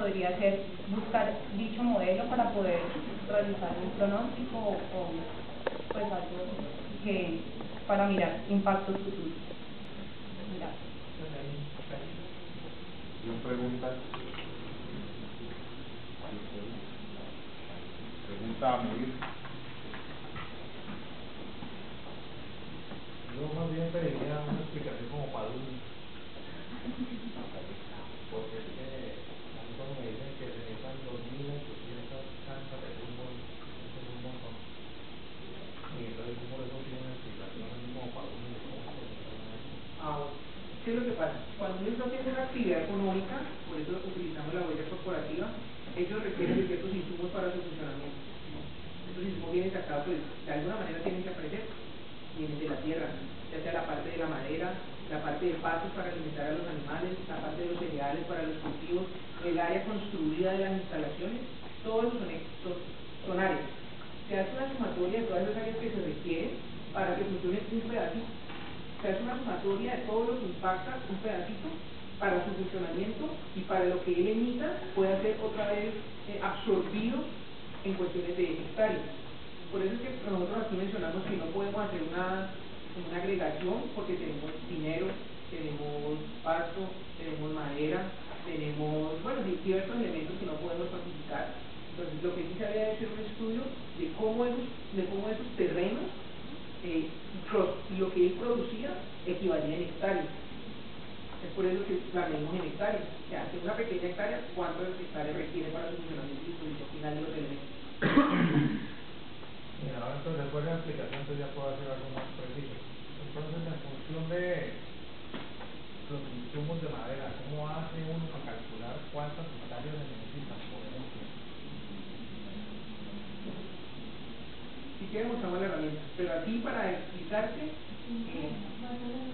podría ser buscar dicho modelo para poder realizar un pronóstico o pues algo que para mirar impactos futuros. ¿Una pregunta? ¿Pregunta a medir? Yo más bien pediría una explicación como para un... Porque es que a mí cuando me dicen que se necesitan 2.800 canchas de fútbol, eso es un montón. Y entonces como eso tiene una explicación así como para uno de cómo se funciona eso. ¿Qué es lo que pasa? Cuando uno está haciendo una actividad económica, por eso utilizamos la huella corporativa, ellos requieren de ciertos insumos para su funcionamiento. Estos insumos vienen sacados, pues, de alguna manera tienen que aparecer, vienen de la tierra, ya sea la parte de la madera, la parte de pastos para alimentar a los animales, la parte de los cereales para los cultivos, el área construida de las instalaciones, todos esos son áreas. Se hace una sumatoria de todas esas áreas que se requieren para que funcione un pedacito. Se hace una sumatoria de todo lo que impacta un pedacito para su funcionamiento y para lo que él emita pueda ser otra vez absorbido en cuestiones de hectáreas. Por eso es que nosotros aquí mencionamos que no podemos hacer una agregación porque tenemos dinero, tenemos pasto, tenemos madera, tenemos, bueno, diversos elementos que no podemos cuantificar. Entonces lo que sí se había hecho era un estudio de cómo esos terrenos lo que él producía equivalía en hectáreas. Es por eso que la medimos en hectáreas. O sea, que una pequeña hectárea, ¿cuántas hectáreas requiere para su funcionamiento y disposición final de los elementos? Mira, ahora entonces después de la explicación entonces ya puedo hacer algo más preciso. Entonces en función de los insumos de madera, ¿cómo hace uno para calcular cuántas hectáreas se necesitan, por ejemplo? Si quieren mostramos la herramienta, pero aquí para explicarte,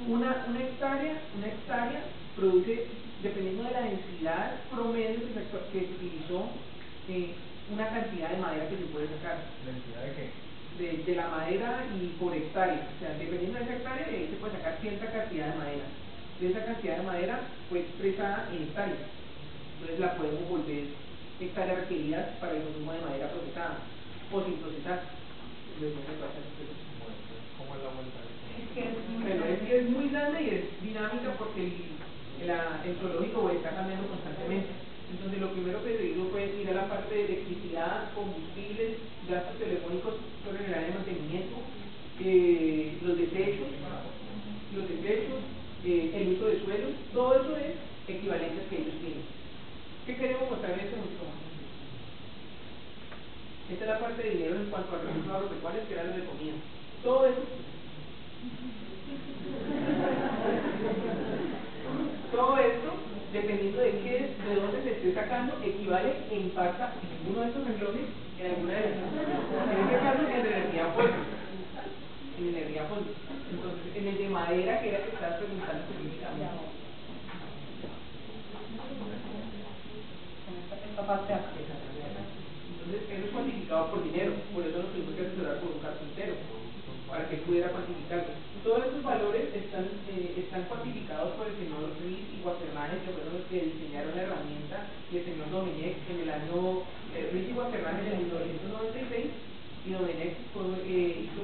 una hectárea produce, dependiendo de la densidad promedio que se utilizó, una cantidad de madera que se puede sacar. ¿Densidad de qué? De la madera y por hectárea. O sea, dependiendo de esa hectárea, de ahí se puede sacar cierta cantidad de madera. De esa cantidad de madera fue expresada en hectáreas. Entonces la podemos volver hectáreas requeridas para el consumo de madera procesada o sin procesar. ¿Cómo es la vuelta? Es que es muy grande y es dinámica porque el zoológico está cambiando constantemente. Entonces lo primero que se hizo fue mirar la parte de electricidad, combustibles, gastos telefónicos sobre el área de mantenimiento, los desechos, el uso de suelos, todo eso es equivalencias que ellos tienen. ¿Qué queremos mostrar en este momento? Esta es la parte de dinero en cuanto a recursos agropecuarios, que era lo de comida. Todo eso, dependiendo de dónde se esté sacando, equivale e impacta en uno de estos renglones en alguna de las cosas. En este caso, en energía fósil. Entonces, en el de madera, que era que estabas preguntando específicamente. Esta parte acá. Entonces, eso es cuantificado por dinero, por eso nos tuvimos que asesorar por un carpintero, para que pudiera cuantificarlo. Todos estos valores están cuantificados por el señor Ruiz y Guacernaje, que fueron los que diseñaron la herramienta, y el señor Domenech en el año, Ruiz y Guacernaje en el 1996, y Domenech hizo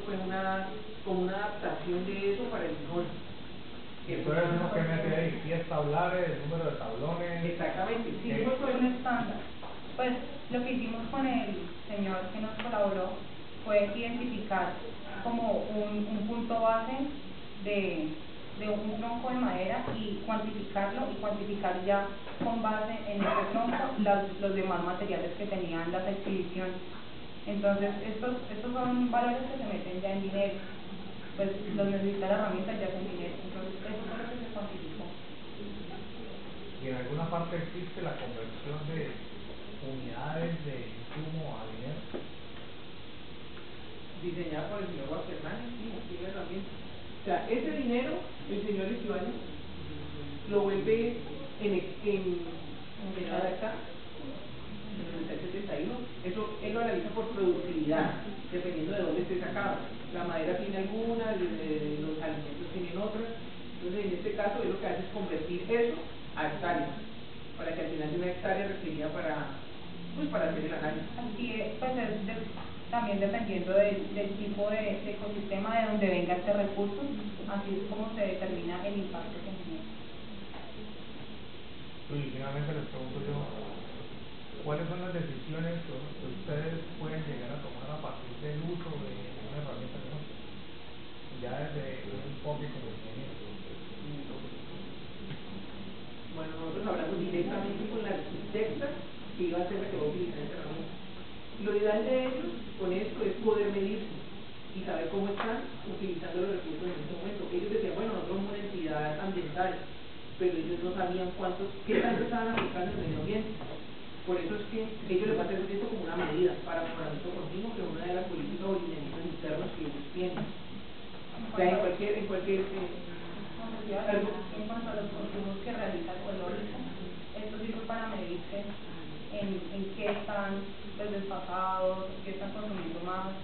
como una adaptación de eso para el Gijón. Entonces uno que mete ahí 10 tablares, el número de tablones. Exactamente, sí, Eso fue un estándar. Pues lo que hicimos con el señor que nos colaboró fue identificar como un punto base de un tronco de madera y cuantificarlo y cuantificar ya con base en ese tronco los demás materiales que tenían las expediciones. Entonces estos son valores que se meten ya en dinero, pues los necesita la herramienta ya es en dinero, entonces eso fue lo que se cuantificó. ¿Y en alguna parte existe la conversión de unidades de insumo a dinero? Diseñada por el señor Guacernaje, sí, aquí la herramienta. O sea, ese dinero, el señor Esquivaño lo vuelve en la acá, en el 71. Eso él lo analiza por productividad, dependiendo de dónde esté sacado. La madera tiene algunas, los alimentos tienen otras. Entonces, en este caso, él lo que hace es convertir eso a hectáreas, para que al final de una hectárea requerida medida para, pues, para hacer el análisis. Así es, pues también dependiendo del tipo de ecosistema de donde venga este recurso, así es como se determina el impacto que genera. Y finalmente les pregunto yo, ¿cuáles son las decisiones que ustedes pueden llegar a tomar a partir del uso de una herramienta como esta? Ya desde un enfoque como ingeniero. Bueno, nosotros hablamos directamente con la arquitecta que iba a ser la que va a utilizar esta herramienta. Lo ideal de ellos con esto es poder medirse y saber cómo están utilizando los recursos en este momento. Ellos decían, bueno, nosotros somos una entidad ambiental, pero ellos no sabían qué tanto estaban aplicando en el medio ambiente. Por eso es que ellos les va a hacer esto como una medida para mejoramiento continuo, que es una de las políticas o lineamientos internos que ellos tienen. O sea, en cualquier en cuanto a los consumos que realiza el zoológico, esto sirve para medirse en qué están desfasados, qué están consumiendo más.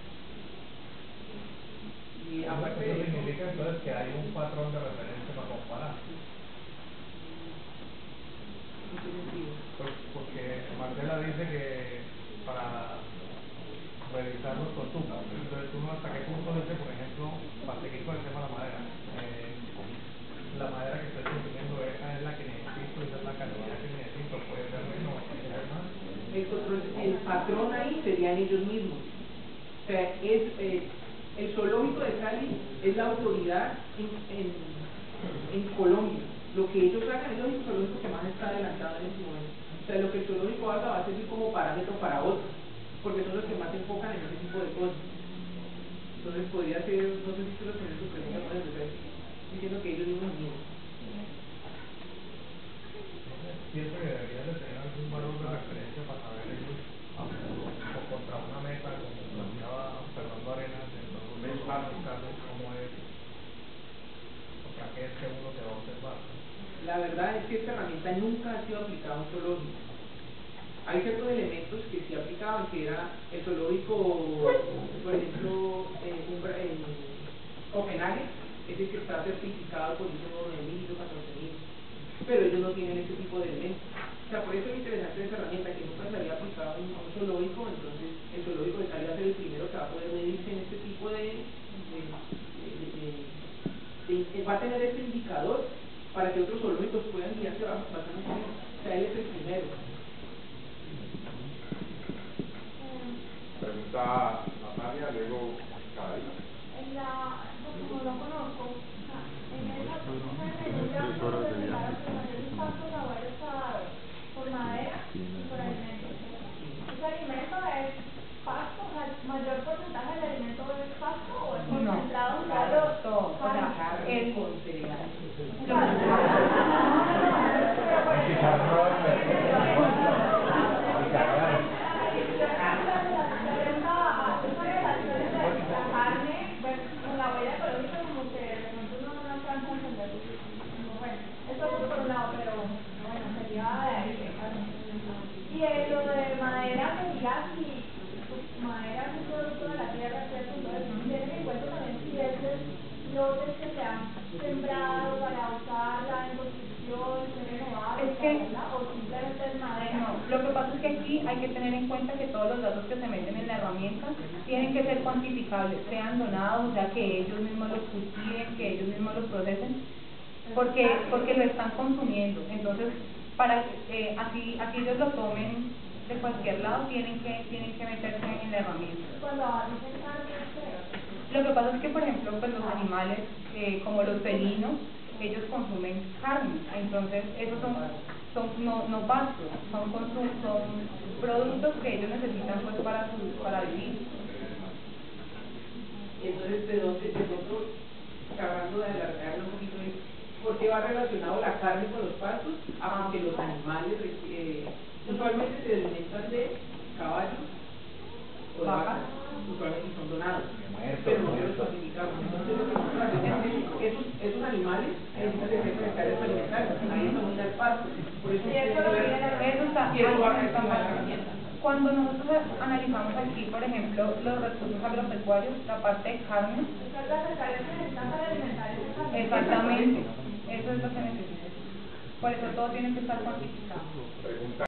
Y aparte eso significa entonces que hay un patrón de referencia para comparar. ¿En qué sentido? Pues porque Marcela dice que para revisar los consumos, entonces uno hasta qué punto dice, por ejemplo, para seguir con el tema de la madera, la madera que estoy consumiendo, esa es la que necesito, esa es la cantidad que necesito, puede ser menos, puede ser más. El patrón ahí serían ellos mismos. O sea, el zoológico de Cali es la autoridad en Colombia. Lo que ellos hagan es el único zoológico que más está adelantado en este momento. O sea, lo que el zoológico haga va a servir como parámetro para otros, porque son los que más se enfocan en ese tipo de cosas. Entonces podría ser, no sé si quiero poner su pregunta para empezar, diciendo que ellos mismos miden. Pienso que deberían de tener algún valor de referencia para saber ellos, o contra una meta, como planteaba Fernando Arenas en los casos, cómo es, contra qué es que uno se va a observar. La verdad es que esta herramienta nunca ha sido aplicada a un zoológico. Hay ciertos elementos que sí aplicaban, que era el zoológico, por ejemplo, en Copenhague, es el que está certificado por ISO 9000, ISO 14000, pero ellos no tienen ese tipo de elementos. O sea, por eso es interesante esa herramienta, que nunca se había aplicado a un zoológico. Entonces el zoológico de Cali va a ser el primero que va a poder medirse en este tipo va a tener este indicador para que otros zoológicos puedan guiarse bastante bien. O sea, él es el primero. Pregunta Natalia, luego Cadena. Como no conozco, en esa ya puedo presentar los impactos laborales por madera y por alimentos. ¿Ese alimento es pasto? O sea, ¿el mayor porcentaje del alimento es pasto o es concentrado en todo? Carne con cereales. Y lo de madera, sería si madera es un producto de la tierra, ¿cierto? Entonces, tienen en cuenta también si esos lotes que se han sembrado para usarla en construcción, ser renovables, o simplemente es madera. No, lo que pasa es que aquí hay que tener en cuenta que todos los datos que se meten en la herramienta tienen que ser cuantificables, sean donados, o sea, que ellos mismos los cultiven, que ellos mismos los procesen, porque lo están consumiendo. Entonces, para así ellos lo tomen de cualquier lado, tienen que meterse en la herramienta. Cuando dicen carne, lo que pasa es que, por ejemplo, pues los animales, como los felinos, ellos consumen carne, entonces esos son no pastos, son productos que ellos necesitan pues para vivir. Entonces, de pronto, acabando de alargarlo un poquito, ¿por qué va relacionado la carne con los pastos? Porque los animales usualmente se alimentan de caballos o de vacas, usualmente son donados, pero no se los clasificamos. Entonces lo que nosotros hacemos es que esos animales necesitan de ser necesarios para alimentarse, ahí es donde está el pasto. Por eso cuando nosotros analizamos aquí, por ejemplo, los recursos agropecuarios, la parte de carne, exactamente, eso es lo que necesitamos. Por eso todo tiene que estar cuantificado.